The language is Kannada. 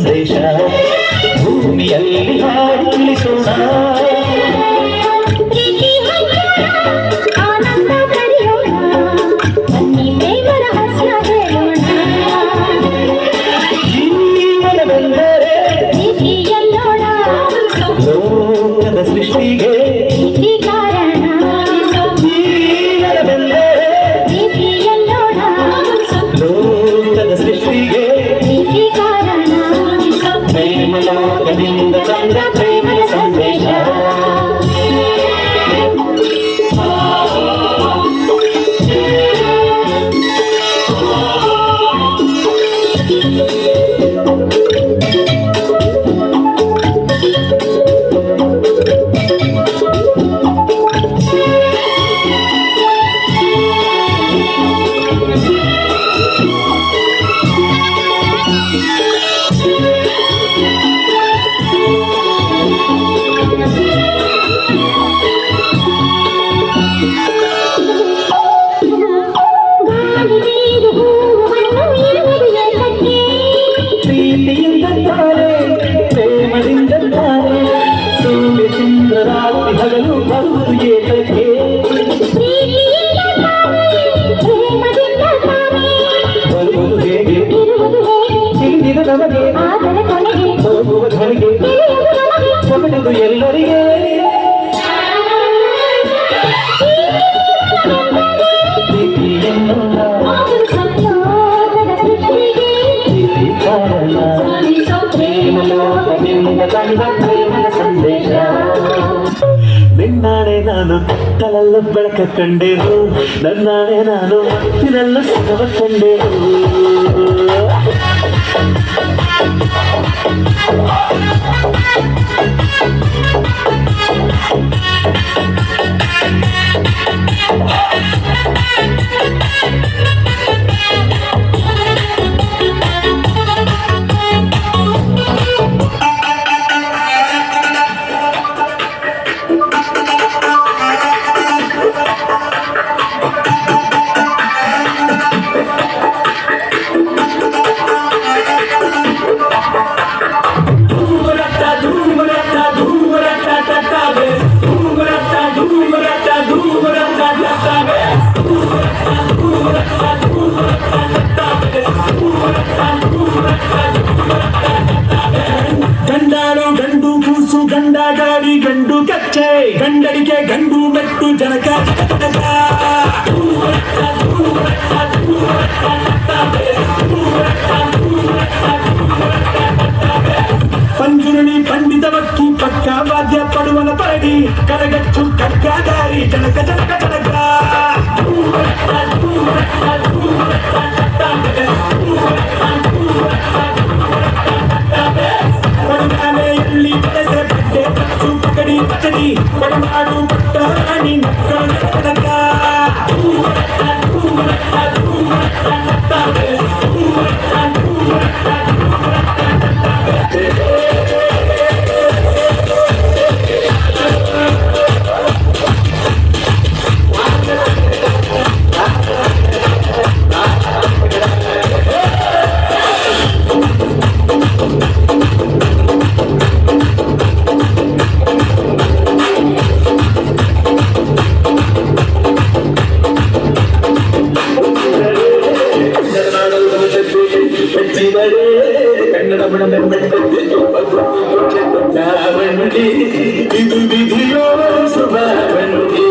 ಸಂದೇಶ ಭೂಮಿಯಲ್ಲಿ ಹಾಡಿ ತಿಳಿಸೋಣ ಲೋಕದ ಸೃಷ್ಟಿಗೆ ಲೋಕದ ಸೃಷ್ಟಿಗೆ ಪ್ರೇಮ ಲೋಕದಿಂದ ತಂದ ಪ್ರೇಮದ ಸಂದೇಶ ಪ್ರೇಮದಿಂದ ತಾರೆ ಸೂರ್ಯ ಚಂದ್ರ ರಾತ್ರಿ ಹಗಲು ಬರುವುದು ಏತಕ್ಕೆ ಬರುವುದು ಹೇಗೆ ತಿಳಿದಿದ ನಮಗೆ ಹೋಗುವ ಧ್ವನಿಗೆ ಹೊರಟದು ಎಲ್ಲರಿಗೆ ಪ್ರೀತಿಯನ್ನುಳ್ಳ ಪ್ರೀತಿ ಕಾರಣ ಪ್ರೇಮದ ಸಂದೇಶ ನಿನ್ನಾಣೆ ನಾನು ಕಲಲ್ಲ ಬೆಳಕ ಕಂಡೆನು ನನ್ನಾಣೆ ನಾನು ಮತ್ತಿನಲ್ಲ ಸುಖವ ಕಂಡೆನು ಗಂಡಾಳು ಗಂಡು ಕೂಸು ಗಂಡ ಗಾಡಿ ಗಂಡು ಕಚ್ಚೆ ಗಂಡಡಿಗೆ ಗಂಡು ಮೆಟ್ಟು ಜನಕ ಪಂಜುರುಳಿ ಪಂಡಿತವಕ್ಕಿ ಪಕ್ಕ ವಾದ್ಯ ಪಡುವನ ಪರಡಿ ಕರಗಚ್ಚು ಕಗ್ಗಾದಾರಿ ಜನಕ ಜನಕ ಜನಕ ಪಡುಗಾನೆಯಲ್ಲಿ ಬೆಳೆಸೆ ಬಟ್ಟೆ ಪಚ್ಚು ಪಕಡಿ ಪಚಡಿ ಪಡುಮಾಡು ಪಟ್ಟ ರಾಣಿ ಮಕ್ಕಳ ಜನಕ ಕನ್ನಡ ಇದು ವಿಧಿಯೋ ಸುಭಾವಂತಿ